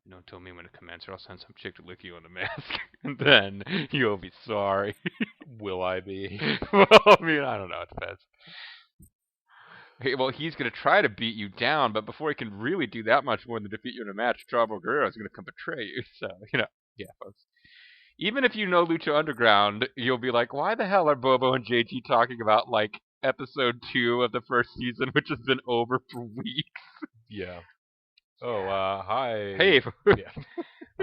Don't tell me when to commence, or I'll send some chick to lick you on the mask, and then you'll be sorry. Will I be? Well, I mean, I don't know. It depends. Okay, well, he's going to try to beat you down, but before he can really do that much more than defeat you in a match, Chavo Guerrero is going to come betray you. So, yeah, folks. Even if you know Lucha Underground, you'll be like, why the hell are Bobo and JT talking about, like, episode 2 of the first season, which has been over for weeks? Yeah. Oh, hi. Hey, Yeah.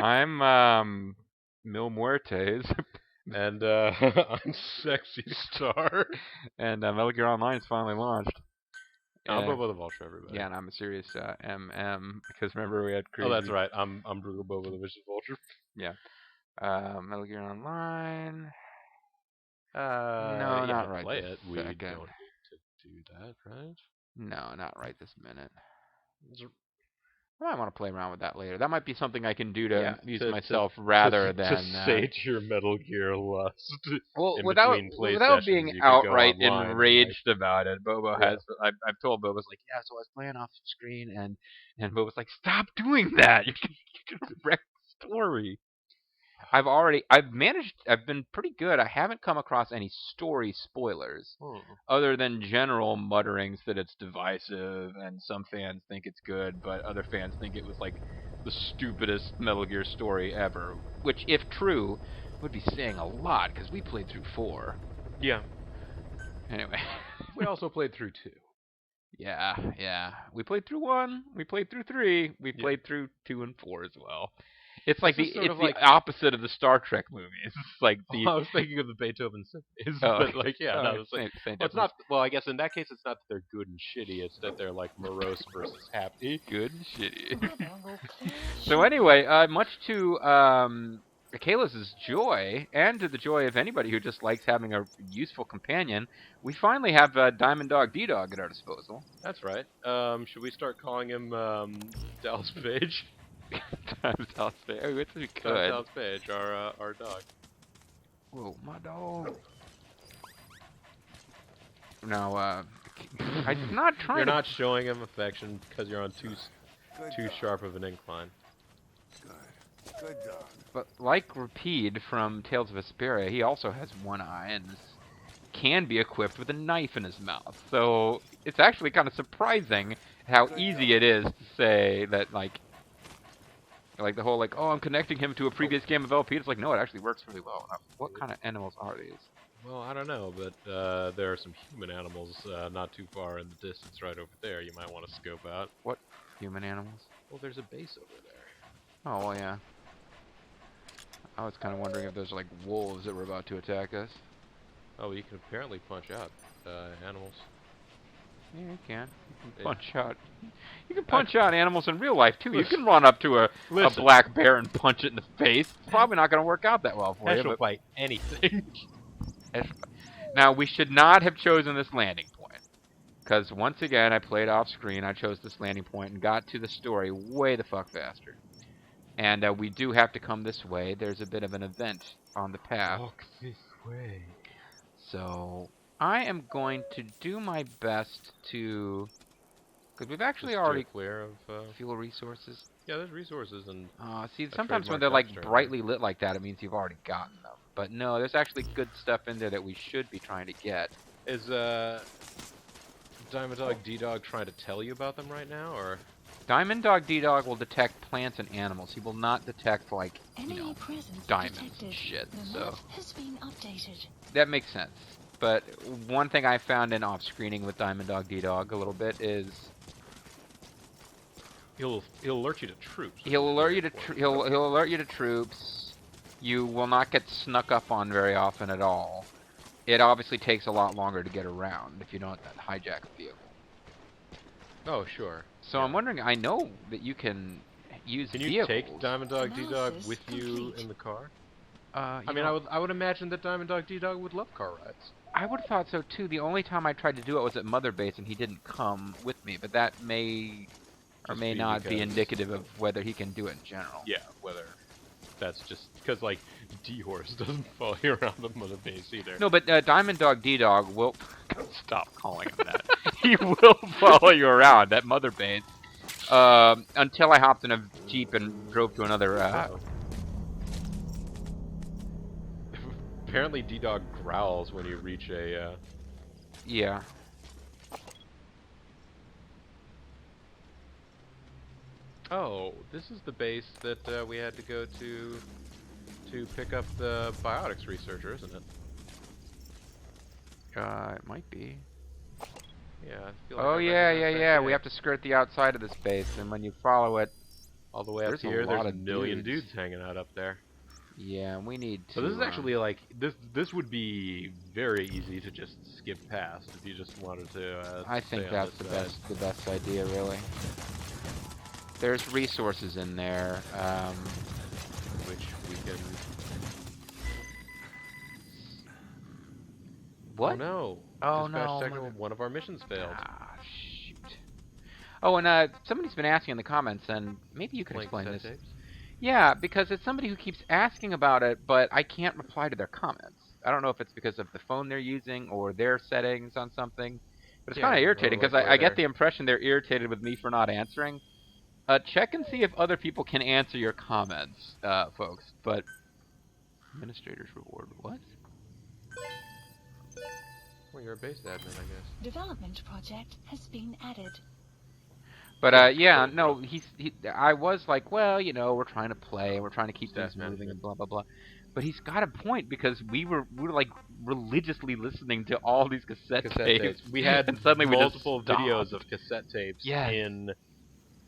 I'm, Mil Muertes. And, I'm Sexy Star. And Metal Gear Online is finally launched. I'm Bobo the Vulture, everybody. Yeah, and I'm a serious MM, because remember we had crazy... Oh, that's right. I'm Brugal Bobo the Vicious Vulture. Yeah. Metal Gear Online... No, not right play this it. We second. don't need to do that, right? No, not right this minute. I might want to play around with that later. That might be something I can do to use myself rather than... To sate your Metal Gear lust. Well, in without being outright enraged about it, Bobo has... I've told Bobo, like, yeah, so I was playing off screen, and Bobo's like, stop doing that! You're going to wreck the story. I've been pretty good. I haven't come across any story spoilers other than general mutterings that it's divisive and some fans think it's good, but other fans think it was like the stupidest Metal Gear story ever, which, if true, would be saying a lot because we played through 4. Yeah. Anyway. We also played through 2. Yeah. We played through 1, we played through 3, we played through 2 and 4 as well. It's like the opposite of the Star Trek movies. It's like the... I was thinking of the Beethoven symphonies, but it's not. Well, I guess in that case, it's not that they're good and shitty. It's that they're like morose versus happy. Good and shitty. So anyway, much to Kalis' joy, and to the joy of anybody who just likes having a useful companion, we finally have Diamond Dog D-Dog at our disposal. That's right. Should we start calling him Dallas Page? Dallas Page. Oh, it's we could. Dallas Page, our dog. Whoa, my dog. Now, I'm not trying. You're not showing him affection because you're on too sharp of an incline. Good dog. But like Rapide from Tales of Vesperia, he also has one eye and can be equipped with a knife in his mouth. So it's actually kind of surprising how easy it is to say that, like the whole, like, oh, I'm connecting him to a previous game of LP. It's like, no, it actually works really well. Now, what kind of animals are these? Well, I don't know, but there are some human animals not too far in the distance right over there you might want to scope out. What human animals? Well, there's a base over there. Oh, well, yeah. I was kind of wondering if there's, like, wolves that were about to attack us. Oh, you can apparently punch out animals. Yeah, you can. You can punch out. You can punch out animals in real life too. You can run up to a black bear and punch it in the face. It's probably not going to work out that well for you. She'll fight anything. Now, we should not have chosen this landing point, because once again, I played off screen. I chose this landing point and got to the story way the fuck faster. And we do have to come this way. There's a bit of an event on the path. Walk this way. So I am going to do my best to, because we've actually already clear of fuel resources. Yeah, there's resources and. See, sometimes when they're like brightly lit like that, it means you've already gotten them. But no, there's actually good stuff in there that we should be trying to get. Is Diamond Dog D-Dog trying to tell you about them right now, or? Diamond Dog D-Dog will detect plants and animals. He will not detect, like, diamonds and shit. So that makes sense. But one thing I found in off-screening with Diamond Dog D-Dog a little bit is he'll alert you to troops. He'll alert you to he'll alert you to troops. You will not get snuck up on very often at all. It obviously takes a lot longer to get around if you don't hijack a vehicle. Oh, sure. So I'm wondering, I know that you can use vehicles. Can you take Diamond Dog D-Dog with you in the car? I mean, I would imagine that Diamond Dog D-Dog would love car rides. I would have thought so too. The only time I tried to do it was at Mother Base and he didn't come with me, but that may or may not be indicative of whether he can do it in general. Yeah, whether that's just because, like, D-Horse doesn't follow you around the Mother Base either. No, but Diamond Dog D-Dog will... Stop calling him that. He will follow you around at Mother Base. Until I hopped in a Jeep and drove to another, Apparently D-Dog growls when you reach a, Yeah. Oh, this is the base that we had to go to pick up the biotics researcher, isn't it? It might be. Yeah, I feel like Oh, I yeah. recognize that We kid. have to skirt the outside of this base, and when you follow it... All the way up There's a here, lot there's a of million dudes. dudes hanging out up there. Yeah, we need to... So this is actually like, this would be very easy to just skip past if you just wanted to I think stay on that's this the best idea, really. There's resources in there, which we can... What? Oh no. Oh, Dispatch no. technical, one of our missions failed. Ah, shoot. Oh, and somebody's been asking in the comments, and maybe you could Blank explain this. cassette tapes? Yeah, because it's somebody who keeps asking about it, but I can't reply to their comments. I don't know if it's because of the phone they're using or their settings on something, but it's kind of irritating because I get the impression they're irritated with me for not answering. Check and see if other people can answer your comments, folks. But administrator's reward, what? Well, you're a base admin, I guess. Development project has been added. But yeah, no, I was like, well, you know, we're trying to play, we're trying to keep things moving and blah blah blah. But he's got a point because we were like religiously listening to all these cassette tapes. We had and suddenly multiple we just videos of cassette tapes Yeah. in.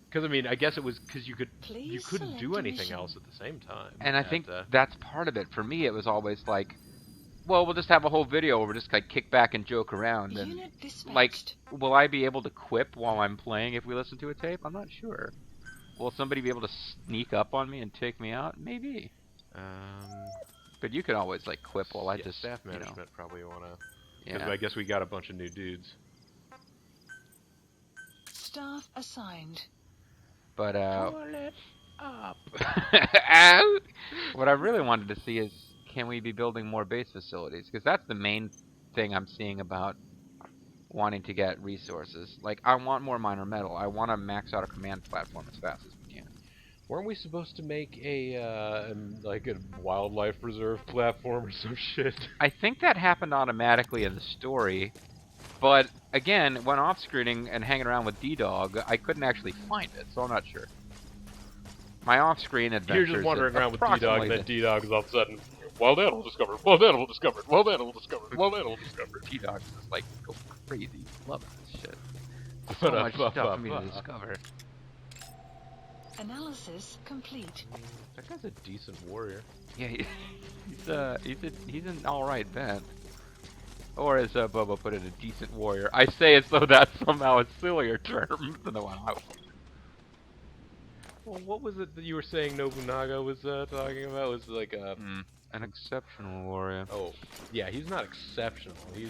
Because I mean, I guess it was because you Please couldn't do select a anything mission. else at the same time. And I think that's part of it. For me, it was always like, well, we'll just have a whole video where we'll just like kick back and joke around. And Unit dispatched. like, will I be able to quip while I'm playing if we listen to a tape? I'm not sure. Will somebody be able to sneak up on me and take me out? Maybe. But you can always like quip while I just staff management probably wanna. Because Yeah. I guess we got a bunch of new dudes. Staff assigned. But Pull it up. what I really wanted to see is, can we be building more base facilities? Because that's the main thing I'm seeing about wanting to get resources. Like, I want more minor metal. I want to max out a command platform as fast as we can. Weren't we supposed to make a like a wildlife reserve platform or some shit? I think that happened automatically in the story, but again, when off-screening and hanging around with D-Dog, I couldn't actually find it, so I'm not sure. My off-screen adventures... You're just wandering around with D-Dog, and then the- D-Dog is all of a sudden, wild animal discovered, wild animal discovered, wild animal discovered, wild animal discovered. D-Dog's just like, go crazy. Loving this shit. So much stuff for me to discover. Analysis complete. That guy's a decent warrior. Yeah, he's an alright vet. Or as Bobo put it, a decent warrior. I say as though that's somehow a sillier term than the one I was. Well, what was it that you were saying Nobunaga was talking about? Was like a... An exceptional warrior. Oh, yeah, he's not exceptional. He's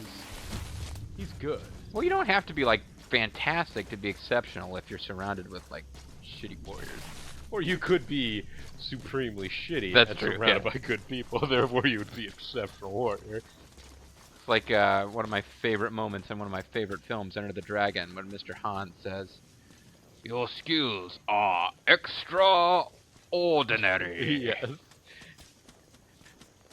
good. Well, you don't have to be, like, fantastic to be exceptional if you're surrounded with, like, shitty warriors. Or you could be supremely shitty That's and true, surrounded yeah. by good people, therefore you would be an exceptional warrior. It's like one of my favorite moments in one of my favorite films, Enter the Dragon, when Mr. Han says, "Your skills are extraordinary." Yes.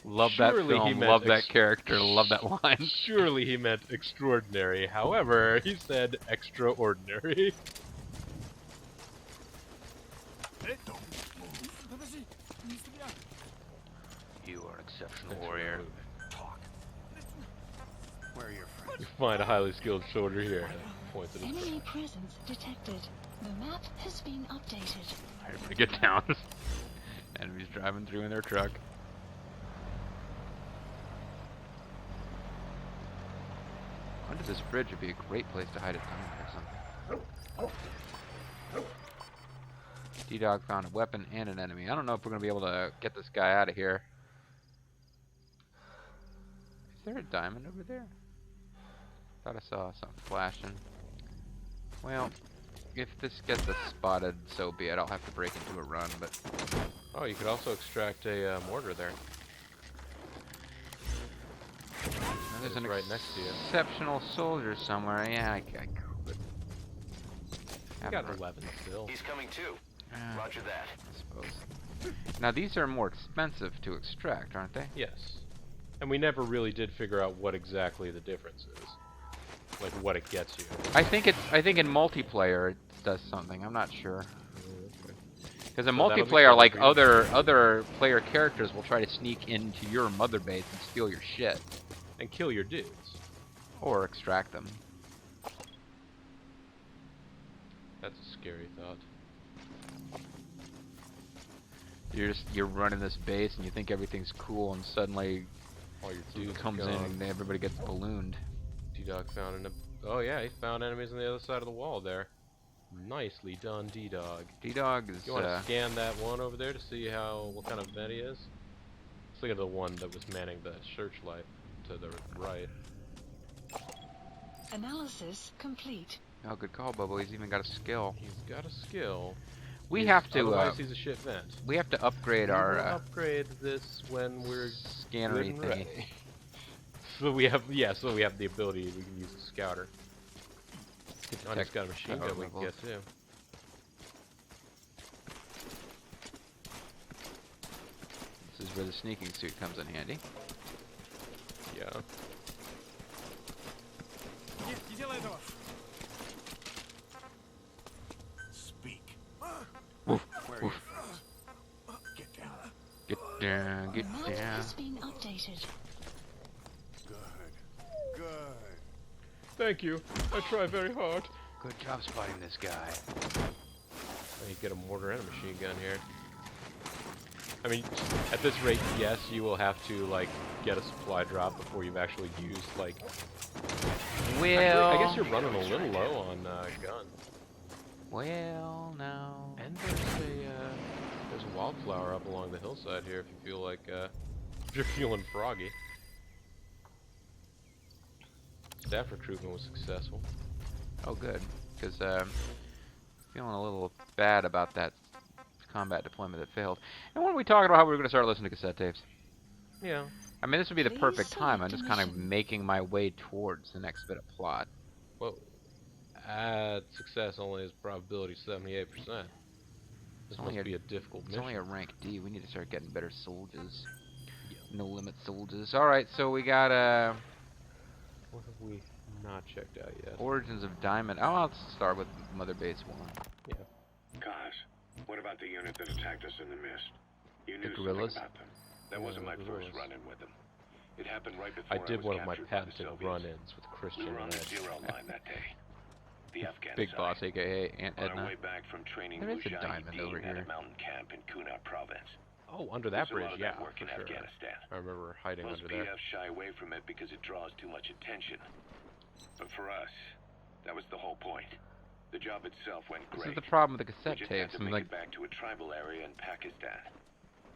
Love Surely that he film, meant love that character, love that line. Surely he meant extraordinary. However, he said extraordinary. You are an exceptional warrior. Where are your friends? You find a highly skilled soldier here. Points at his Enemy presence detected. The map has been updated. Everybody get down. Enemies driving through in their truck. Under this bridge would be a great place to hide a diamond or something. D-Dog found a weapon and an enemy. I don't know if we're going to be able to get this guy out of here. Is there a diamond over there? Thought I saw something flashing. Well, if this gets us spotted, so be it. I'll have to break into a run, but... Oh, you could also extract a mortar there. There's an right next to you. exceptional soldier somewhere. Yeah, I could. He's got 11 still. He's coming too. Roger that. I suppose. Now these are more expensive to extract, aren't they? Yes. And we never really did figure out what exactly the difference is. Like what it gets you. I think in multiplayer it does something. I'm not sure. Because in multiplayer, like other player characters will try to sneak into your mother base and steal your shit. And kill your dudes. Or extract them. That's a scary thought. You're running this base and you think everything's cool, and suddenly all your dudes comes in and everybody gets ballooned. D-Dog found oh yeah, he found enemies on the other side of the wall there. Nicely done, D-Dog. D-Dog is. You want to scan that one over there to see what kind of event he is? Let's look at the one that was manning the searchlight to the right. Analysis complete. Oh, good call, Bubba. He's even got a skill. He's got a skill. We have to. Otherwise, he's a shit vent. We have to upgrade our. Upgrade this when we're scannery thingy. So we have, so we have the ability. We can use a scouter. Johnny's got a machine gun we can get too. This is where the sneaking suit comes in handy. Yeah. Speak. Woof, Where woof. Get down. Get down, get The map down. has been updated. Good. Good. Thank you. I try very hard. Good job spotting this guy. You get a mortar and a machine gun here. I mean, at this rate, yes, you will have to like get a supply drop before you've actually used like. Well, I guess you're running a little low on gun. Well, no. And there's a wildflower up along the hillside here if you feel like if you're feeling froggy. Staff recruitment was successful. Oh, good. Because feeling a little bad about that combat deployment that failed. And when are we talking about how we were going to start listening to cassette tapes? Yeah. I mean, this would be the perfect time. I'm just kind of making my way towards the next bit of plot. Whoa. Success only is probability 78%. This must be a difficult mission. It's only a rank D. We need to start getting better soldiers. No limit soldiers. Alright, so we got what have we not checked out yet? Origins of Diamond. Oh, I'll start with Mother Base 1. Yeah. Guys, what about the unit that attacked us in the mist? You knew something guerrillas? about them. That wasn't my first run-in with them. It happened right before I did was one of my captured by the patented Soviets. run-ins with Christian We were on the Red. zero line that day. The Afghan Big side. Boss, aka Aunt On our Edna. way back from training There is a Mujahideen diamond over at here. a mountain camp in Kunar province. Oh, under that There's a lot bridge, of yeah, that work for in sure. Afghanistan. I remember hiding Most under there. PFs shy away from it because it draws too much attention. But for us, that was the whole point. The job itself went This great. is the problem with the We cassette just had tapes. to I'm make like, it back to a tribal area in Pakistan.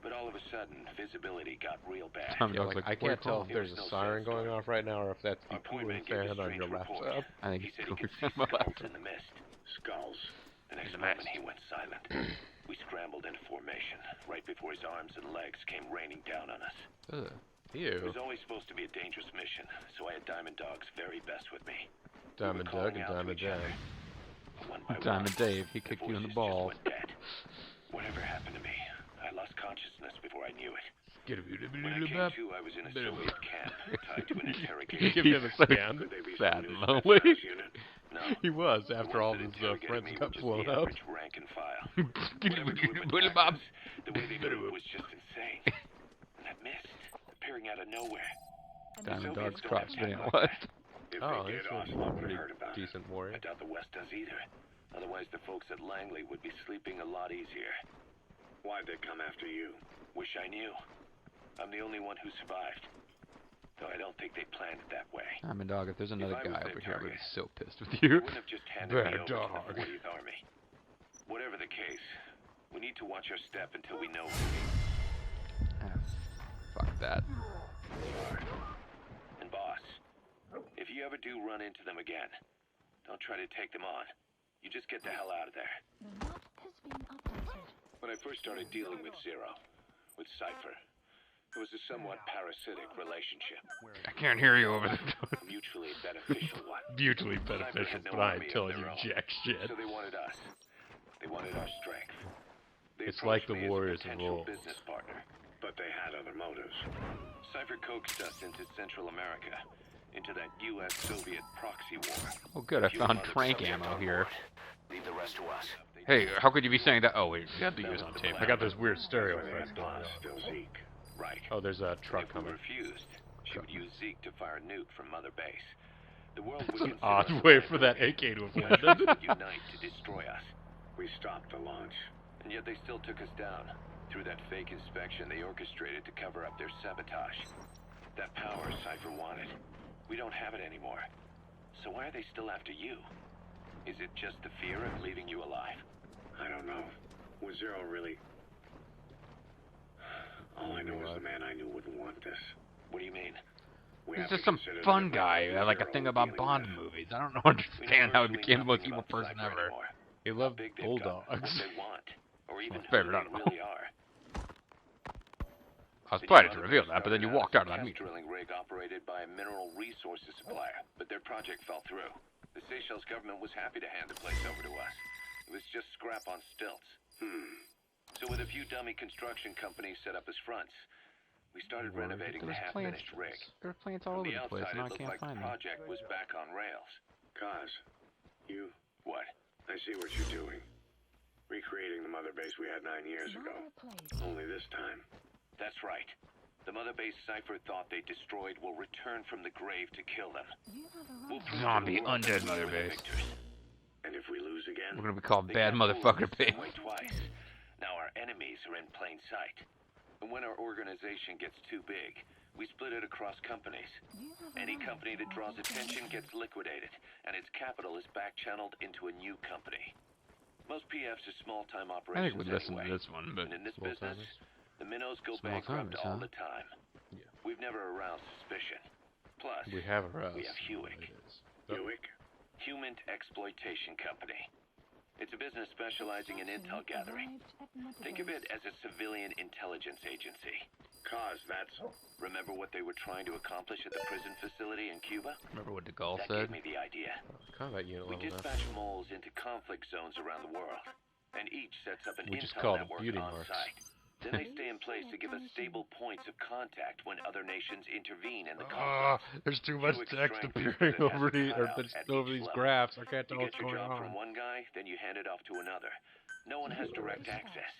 But all of a sudden, visibility got real bad. Yeah, like, I can't tell if It there's was a no siren sense going story. off right now or if that's the Our point cooling man gave a fan on strange your report. laptop. I think He it's said he could see cooling fan on my skulls laptop. in the mist. Skulls. The next moment he went silent. We scrambled into formation right before his arms and legs came raining down on us. ugh. It Ew. was always supposed to be a dangerous mission, so I had Diamond Dog's very best with me. Diamond Doug and Diamond Dave. One by Diamond one, Dave, he kicked you in the voices just balls. went dead. Whatever happened to me? I lost consciousness before I knew it. When I came to, I was in a Soviet camp, tied to an interrogation. Give him a scan. Could they be sad some and new lonely. specialized unit? No. He was, The after ones all that his interrogated friends me got were just blown the up. average rank and file. Whatever group attacked us, the way they moved was just insane. And that mist, appearing out of nowhere. Diamond Soviets Dog's don't crops attack being like left. If Oh, they did, that's a Ocelot would have pretty heard about it. decent warrior. I doubt the West does either. Otherwise, the folks at Langley would be sleeping a lot easier. Why'd they come after you? Wish I knew. I'm the only one who survived. Though I don't think they planned it that way. Diamond Dog, if there's another I was guy their over here, I'm gonna be target, so pissed with They you. wouldn't have just handed me Bad over to dog. the 40th Army. Whatever the case, we need to watch our step until we know. Ah, fuck that. And boss, if you ever do run into them again, don't try to take them on. You just get the hell out of there. The map has been updated. When I first started dealing with Zero, with Cypher, It was a somewhat parasitic relationship, I can't hear you over the a mutually beneficial one. Mutually Cypher beneficial, had no but I army ain't of telling you their own, jack shit. So they wanted us. They wanted our strength. They It's like approached the me as a Warriors of potential Roll. business partner, but they had other motives. Cypher coaxed us into Central America, into that U.S.-Soviet proxy war. Oh, good. I If you found mother trank subject ammo on here. board, leave the rest to us. Hey, how could you be saying that? Oh, wait. You have to That use was on the tape. plan. I got this weird stereo That's why they effect had going us, on. still Zeke. Right. Oh, there's a And truck if we coming. refused, she would use Zeke to fire a nuke from Mother Base. The world That's would an consider us odd a way for that liability. AK to have The landed. countries would unite to destroy us. We stopped the launch. And yet they still took us down. Through that fake inspection they orchestrated to cover up their sabotage. That power Cypher wanted. We don't have it anymore. So why are they still after you? Is it just the fear of leaving you alive? I don't know. Was Zero really... All I know is the man I knew wouldn't want this. What do you mean? He's just some fun guy. Like a thing about Bond movies. I don't understand how he became the most evil person ever. He loved bulldogs. What they want, or even My favorite who they animal. really are. I was planning to reveal that, but then you walked out of that A meeting. drilling rig operated by a mineral resources supplier, but their project fell through. The Seychelles government was happy to hand the place over to us. It was just scrap on stilts. So with a few dummy construction companies set up as fronts, we started renovating the half-finished rig. There were plants all From over the the place, outside, and I it looked can't like find the them. project was back on rails. Kaz, you... What? I see what you're doing. Recreating the mother base we had 9 years ago. Only this time. That's right. The mother base Cypher thought they destroyed will return from the grave to kill them. We'll prove to the Zombie world that undead we mother were the base. victors. And if we lose again, We're gonna be called they bad can't fool motherfucker us the base. same way twice. Now our enemies are in plain sight. And when our organization gets too big, we split it across companies. Any company that draws attention gets liquidated, and its capital is back-channeled into a new company. Most PFs are small-time I operations think we listened anyway. to this one, but And in this Small business, timers? the minnows go Small bankrupt timers, all huh? the time. Yeah. We've never aroused suspicion. Plus, We have aroused. we have Hewick. Hewick? Human Exploitation Company. It's a business specializing in intel gathering. Think of it as a civilian intelligence agency. Cause that's... Remember what they were trying to accomplish at the prison facility in Cuba? Remember what DeGaulle That said? gave me the idea. Combat unit We level now. dispatch moles into conflict zones around the world, and each sets up an We just intel called them network beauty on marks. site. Then they stay in place to give us stable points of contact when other nations intervene in the conflict. There's too much Hewick's text strength appearing is that it over has a the cutout at over each these level. graphs. I can't tell You what's get your going job on. from one guy, then you hand it off to another. No one has direct access.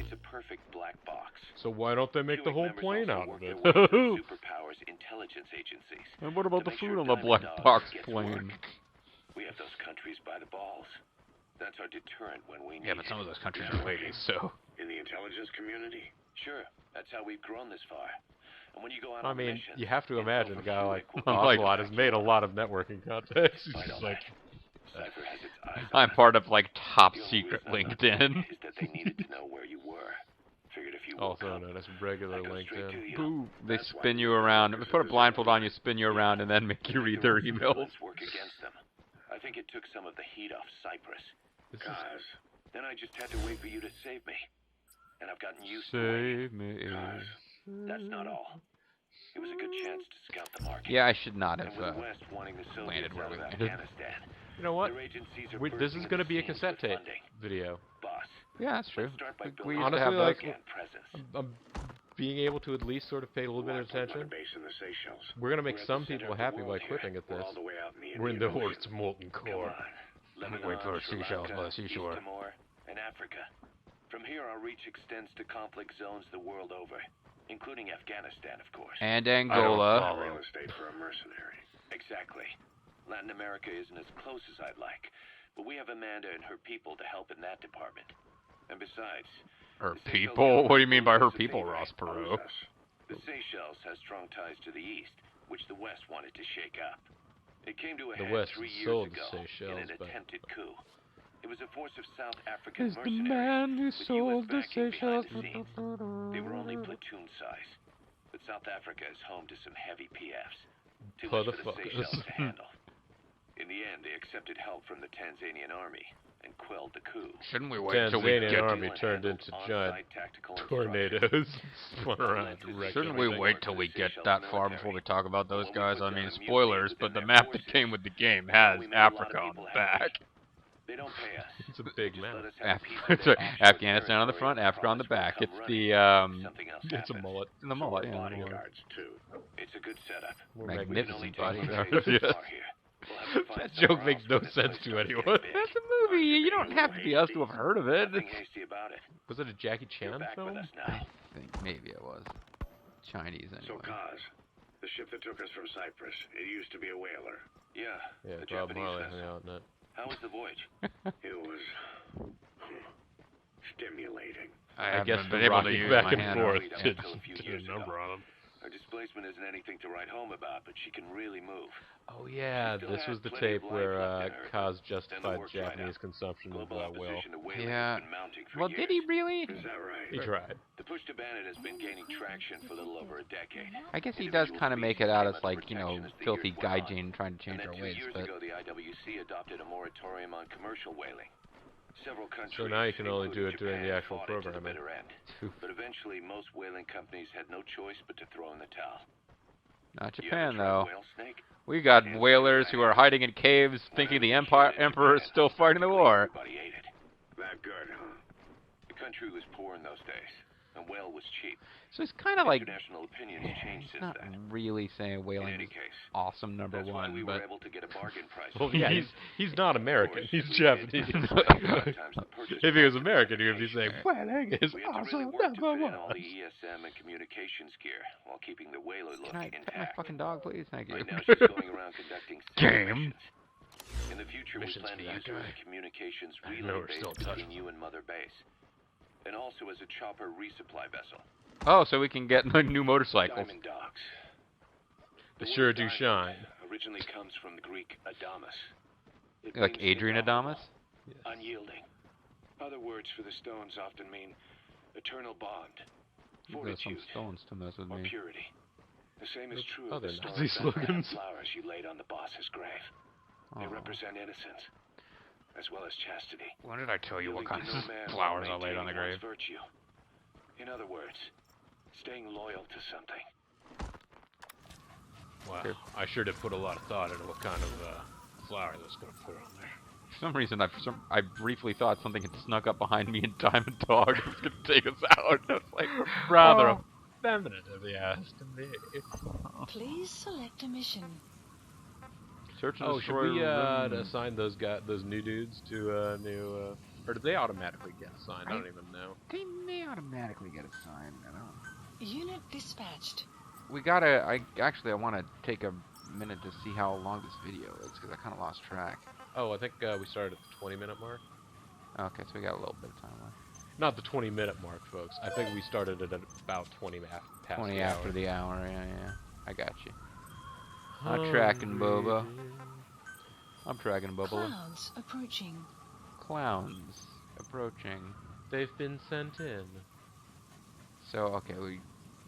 It's a perfect black box. So why don't they make the whole Hewick plane members out also of work their way it? through superpowers intelligence agencies. And what about to the make food sure on the black Diamond Dog box gets plane? work. We have those countries by the balls. That's our deterrent when we need Yeah, but some of those countries are ladies, so... In the intelligence community? Sure. That's how we've grown this far. And when you go out I on mean, missions, you have to intel imagine a from guy like Hewick will Like- Ocelot has made a lot of networking contacts. He's Fight just all like, that. Cypher has its eyes I'm on us. part of, like, top The only secret reason I'm not LinkedIn. dead is that they needed to know where you were. Figured if you woke also up, known as regular I'd go straight to LinkedIn. you. Boo. They That's why spin we you don't around. focus They put a on blindfold on you, physical spin you around, and then make you read their emails. Work against them. I think it took some of the heat off Cyprus. This is- Cause then I just had to wait for you to save me. And I've gotten used to waiting. Save me. That's not all. It was a good chance to scout the market. Yeah, I should not And have, with the West wanting the Soviets landed where out we of landed. Afghanistan, You know what? their agencies are This bursting is at going to the be a seams cassette with tape funding. video. Boss, Yeah, that's true. let's start by We building used to Honestly, have like, those. presence. I'm being able to at least sort of pay a little bit of attention. We're going to make some people happy by quipping at this. We're in the horde's molten core. Wait for seashells by the seashore. East Timor, and Africa. From here, our reach extends to conflict zones the world over, including Afghanistan, of course. And Angola. Real estate for a mercenary. Exactly. Latin America isn't as close as I'd like, but we have Amanda and her people to help in that department. And besides, Her the Seychelles people? What do you mean by her government owes us a people, favor. Ross Perot? The Seychelles has strong ties to the east, which the West wanted to shake up. It came to a The head West 3 years sold ago the in Seychelles, an but- attempted coup. It was a force of South African Is the mercenaries man who with sold US the backing behind Seychelles. the scenes. They were only platoon size, but South Africa is home to some heavy PFs. Too much for the Motherfuckers. Seychelles to handle. In the end, they accepted help from the Tanzanian army, and quelled the coup. Shouldn't we wait till we Tanzanian get? army turned into giant tornadoes, spun around. Shouldn't we wait till we get that far before we talk about those guys? I mean, spoilers, but the map that came with the game has Africa on the back. They don't pay us. It's a big map. Afghanistan on the front, Africa on the back. It's the It's a mullet. the mullet. Yeah, the mullet. Bodyguards too. It's a good setup. We're Magnificent body. Yes. That joke makes no sense to anyone. That's a movie. You don't have to be us to have heard of it. Nothing hasty about it. Was it a Jackie You're Chan back film? with us I now. think maybe it was Chinese So, anyway. Kaz, the ship that took us from Cyprus, it used to be a whaler. Yeah. Yeah, the Bob Japanese Marley vessel. hung out in it. How was the voyage? It was stimulating. I guess haven't the been able to rocking use back my and hand forth on it. did until a few did years a number ago. on him. Her displacement isn't anything to write home about, but she can really move. Oh yeah, Still this had was the plenty of tape life where left in her, Kaz and justified the work dried Japanese out. consumption of Global Will. opposition to whaling Yeah. has been mounting for Well, years. did he really? Is that right? He tried. The push to ban it has been gaining traction for a little over a decade. I guess he does kind of make it out as like, you know, filthy gaijin trying to change And our then 2 ways, years but ago, the IWC adopted a moratorium on commercial whaling. Several countries, So now you can only do including it during the Japan, actual fought it to the programming. bitter end. But eventually, most whaling companies had no choice but to throw in the towel. not You ever Japan tried though. whale snake? We got whalers who are hiding in caves thinking the emperor is still fighting the war. Everybody ate it. That good, huh? The country was poor in those days, and whale was cheap. So it's kind of like, International opinion has changed it's since not then. really saying In whaling any is case, awesome number that's why we one, were but able to get a bargain price. Well, on yeah, it. he's not American. Of He's course, Japanese. we had to pay 5 times the purchase If he was price of the American, he would be saying, certification. "Whaling is We had to really awesome work to number fit in all one." the ESM and communications gear while keeping the whaler look can I pet my intact. fucking dog, please? Thank you. Right now, she's going around conducting Game. missions. In the future, Missions we plan to for that use her as guy. a communications I know relay we're base still between touching. you and Mother Base, and also as a chopper resupply vessel. Oh, so we can get like, new motorcycles. Diamond dogs. They The sure word do diamond shine. Originally comes from the Greek adamas. It Like means Adrian indomitable, Adamas? unyielding. Other words for the stones often mean eternal bond, There's some fortitude, stones to mess with or me. purity. The same is Those true of other the stones Nazi and slogans. flowers you laid on the boss's grave. They Oh. represent innocence, as well as chastity. When did I tell you what Yielding kinds to no of man flowers I while laid on the maintaining grave? one's virtue. In other words, staying loyal to something. Wow, I sure did put a lot of thought into what kind of flower I was going to put on there. For some reason, I briefly thought something had snuck up behind me and Diamond Dog was going to take us out. I was like, Rather oh. effeminate, if you asked me. Please select a mission. Search and Oh, should destroy we rim. assign those new dudes to new, or do they automatically get assigned? I don't even know. They may automatically get assigned. I don't. Unit dispatched. We gotta. I want to take a minute to see how long this video is because I kind of lost track. Oh, I think we started at the 20-minute mark. Okay, so we got a little bit of time left. Not the 20-minute mark, folks. I think we started at about 20 past 20 the after hour. the hour. Yeah. I got you. I'm tracking Boba. I'm tracking Boba. Clouds approaching. Clowns approaching. They've been sent in. So okay,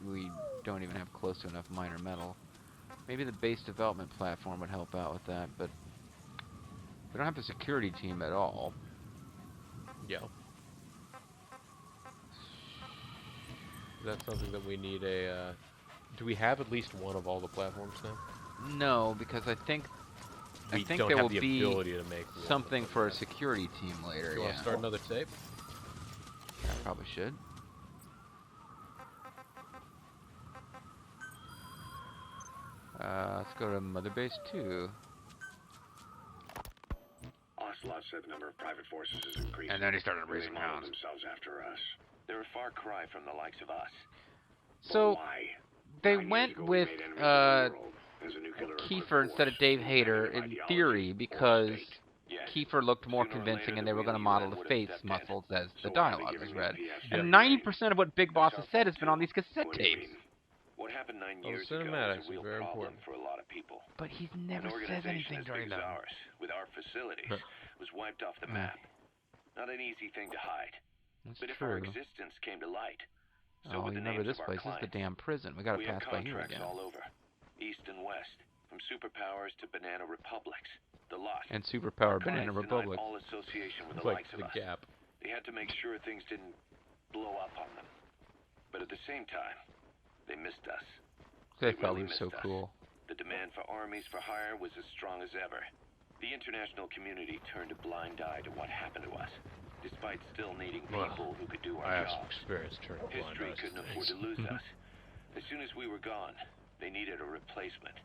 we don't even have close to enough minor metal. Maybe the base development platform would help out with that, but we don't have a security team at all. Yeah. Is that something that we need a... do we have at least one of all the platforms now? No, because I think We there don't will have the be ability to make one. something for a security team later. Do you want to start another tape? Yeah, I probably should. Let's go to Mother Base 2. Ocelot said the number of private forces is increasing. And then he started They raising modeled hounds. themselves after us. They're a far cry from the likes of us. So Why? they 9 years went ago, we with made enemies of the world as a nuclear-equipped Kiefer instead of force. Dave Hayter Independent in ideology theory or because state. Yes. Kiefer looked more Sooner or convincing later, and they were the going to real model UN the would have face stepped in. muscles as the So why are they dialogue giving was me read. PTSD? And 90% of what Big Boss has said has been on these cassette What do you tapes. mean? What happened 9 Well, years ago cinematics is a are real very problem important. for a lot of people. But he An never says organization anything as during big as them. ours, with our facilities, Huh. was wiped off the Mm. map. Not an easy thing to hide. That's But if our true. existence came to light, so Oh, would you the remember names this of our place? This is the clients. damn prison. We gotta We had pass by here contracts again. all over, east and west, from superpowers to banana republics. the lot. And superpower Clients Banana denied Republic. all association with It's the like likes of the us. Gap. They had to make sure things didn't blow up on them. But at the same time, they missed us. They They thought really we were so missed us. cool. The demand for armies for hire was as strong as ever. The international community turned a blind eye to what happened to us, despite still needing Well, people who could do I our have some jobs. experience turning blind History eyes to couldn't afford things. to lose us. As soon as we were gone, they needed a replacement.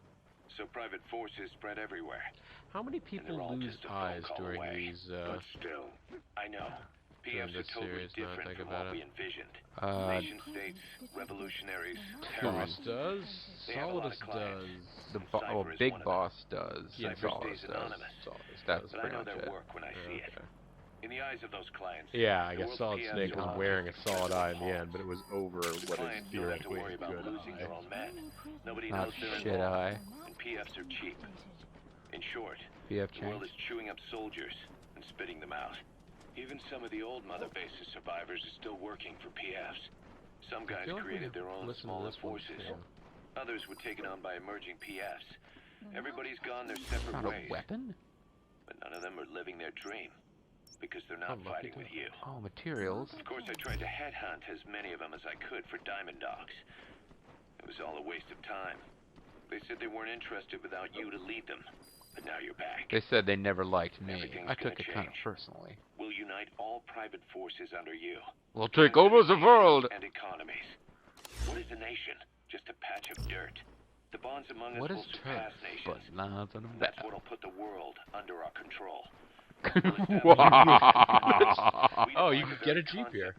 So private forces spread everywhere. How many people they're all lose just a phone eyes call during away. these, But still, I know. during PFs are this totally series, now I different think from about what we it? envisioned. Uh, Nation states, revolutionaries, Boss terrorists. does, They have a lot of Solidus clients. does. the Cypher well, is Big one of them. Boss does. Yeah, and Cypher Solidus stays does. anonymous. Solidus, that's But I pretty know much their it. work when I see it. Okay. In the eyes of those clients, Yeah, I the guess world's Solid PFs Snake was are wearing a objects solid of eye in the pawns. end, but it was over what is Clients don't have to theoretically worry a about good losing eye. their own men. Nobody Not knows they're shit involved. eye. And PFs are cheap. In short, PF the world change. is chewing up soldiers and spitting them out. Even some of the old Mother Base's survivors are still working for PFs. Some guys feel like we created have their own listened to smaller this one, forces. yeah. Others were taken on by emerging PFs. Everybody's gone their separate Not a ways. weapon? But none of them are living their dream. Because they're not I'm lucky fighting with to. you. Oh, materials. Of course, I tried to headhunt as many of them as I could for Diamond Dogs. It was all a waste of time. They said they weren't interested without you to lead them. But now you're back. They said they never liked me. Everything's I took gonna it kind of change. personally. We'll unite all private forces under you. We'll take over the world. And economies. What is a nation? Just a patch of dirt. The bonds among us What is will surpass turf? nations. But lines on the That's back. what'll put the world under our control. Oh, you can get a Jeep here.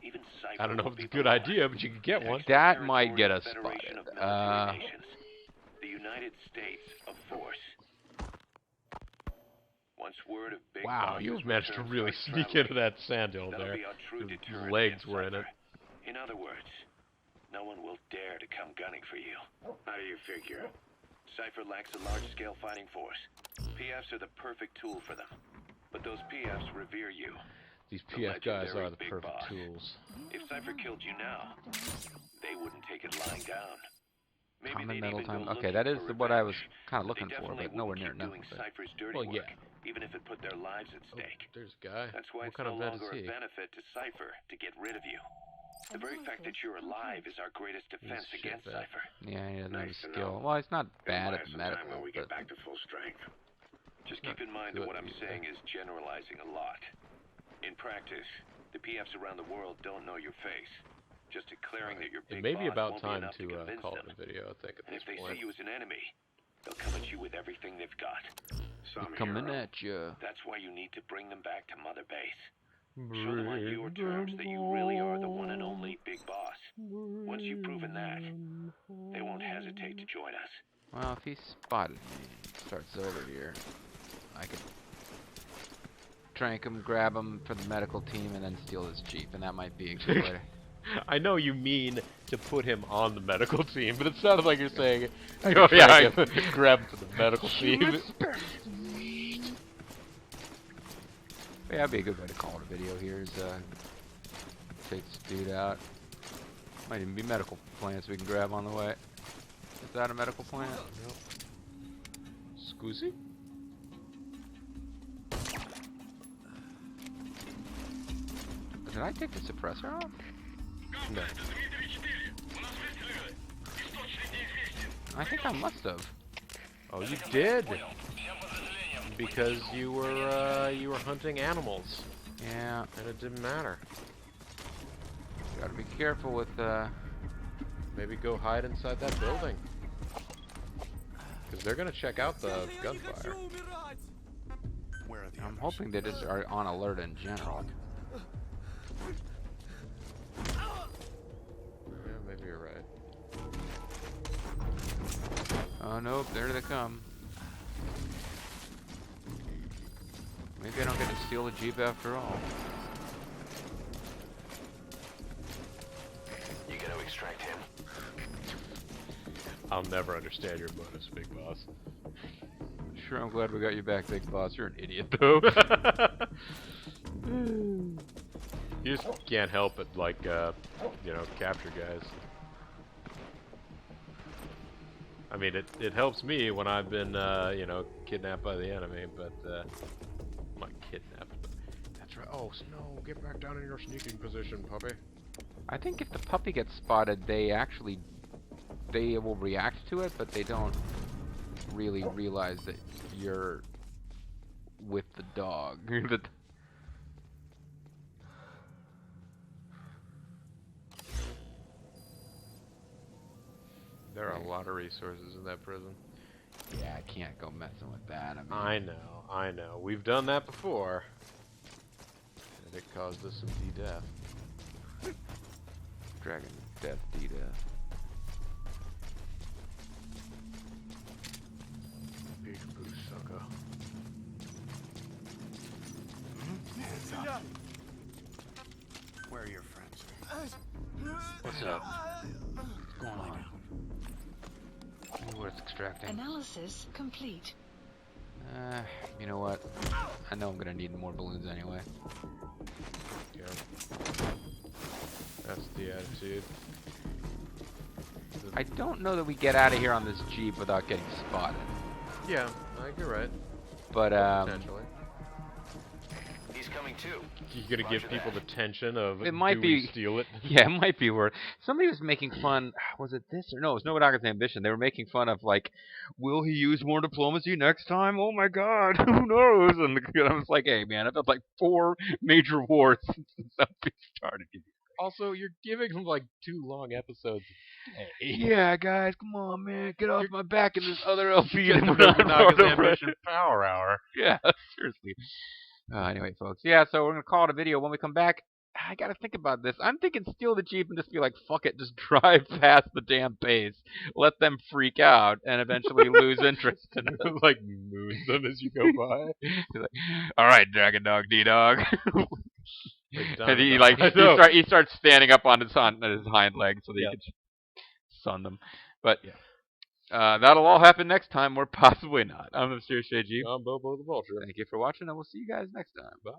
Even I don't know if Cypher it's a will good be idea, but you can get one. That might get us Federation spotted. of military nations. The United States of Force. Once word of Big Wow, Boss's you've managed to return really starts sneak traveling, into that sandhill that'll there. be our true Your deterrent legs against were in it. Cypher. In other words, no one will dare to come gunning for you. how do you figure? Cypher lacks a large-scale fighting force. PFs are the perfect tool for them. But those PFs revere you. These The PF guys legendary are the Big perfect Boss. tools. If Cypher killed you now, they wouldn't take it lying down. Maybe Common they'd metal even time. go Okay, looking that is for what I was revenge. kind of But they looking for, definitely but nowhere wouldn't near keep enough. doing But Cypher's dirty Well, work, yeah. even if it put their lives at Oh, stake. there's a guy. That's why What it's kind no of vet longer is a he? benefit to Cypher to get rid of you. The very fact that you're alive is our greatest defense shit against vet. Cypher. yeah, he doesn't have a Nice to skill. know. Well, he's not It'll bad buy at us some time medical, when we get but back to full strength. Just Not keep in mind that good what I'm either. saying is generalizing a lot. In practice, the PFs around the world don't know your face. Just declaring that you're It Big may be Boss about won't be time enough to to convince call them. it a video, I think, at And this if they point. see you as an enemy, they'll come at you with everything they've got. Some coming hero. at you. That's why you need to bring them back to Mother Base. Show them on your terms that you really are the one and only Big Boss. Once you've proven that, they won't hesitate to join us. Well, if he spotted me and starts over here, I could trank him, grab him for the medical team, and then steal his Jeep, and that might be a good way to... I know you mean to put him on the medical team, but it sounded like you're saying, I oh could yeah, I trank him. grab him for the medical team. Yeah, that'd be a good way to call it a video here, is, take this dude out. Might even be medical plants we can grab on the way. Is that a medical plant? Scusi? Did I take the suppressor off? No. I think I must have. Oh, you did. Because you were hunting animals, Yeah, and it didn't matter. gotta be careful with, Maybe go hide inside that building. Because they're gonna check out the gunfire. Where are the I'm others? hoping they just are on alert in general. Yeah, maybe you're right. Oh nope, there they come. Maybe I don't get to steal the Jeep after all. You gonna extract him? I'll never understand your motives, Big Boss. Sure, I'm glad we got you back, Big Boss. You're an idiot, though. You just can't help but, like, you know, capture guys. I mean, it helps me when I've been, you know, kidnapped by the enemy, but, not kidnapped, but that's right. Oh, Snow, get back down in your sneaking position, puppy. I think if the puppy gets spotted, they will react to it, but they don't really realize that you're with the dog. There are a lot of resources in that prison. Yeah, I can't go messing with that. I mean, I know. We've done that before. And it caused us some D-death. Dragon Death D-Death. Big boo sucker. Hands up. Where are your friends? What's up? What's going on? What's extracting? Analysis complete. You know what? I know I'm gonna need more balloons anyway. Yeah. That's the attitude. I don't know that we get out of here on this Jeep without getting spotted. Yeah, I think you're right. But, Potentially. He's coming too. You're gonna give people the tension of, It might do be- we steal it? yeah, it might be worth. Somebody was making fun. Was it this or no? It was No Dog's Ambition. They were making fun of like, will he use more diplomacy next time? Oh my God, who knows? And I was like, hey man, I've had like 4 major wars since that started. Also, you're giving them like 2 long episodes. Yeah, guys, come on, man, get off my back in this other LP. And Naga's Ambition Power Hour. Yeah, seriously. Anyway, folks. Yeah, so we're going to call it a video. When we come back, I got to think about this. I'm thinking steal the Jeep and just be like, fuck it, just drive past the damn base. Let them freak out and eventually lose interest in it. Like, moon them as you go by. Like, all right, Dragon Dog, D-Dog. Like, And he, Diamond like, Dog. he starts standing up on his hind legs so that he can sun them. But that'll all happen next time, or possibly not. I'm Mr. Jeep. I'm Bobo the Vulture. Thank you for watching, and we'll see you guys next time. Bye.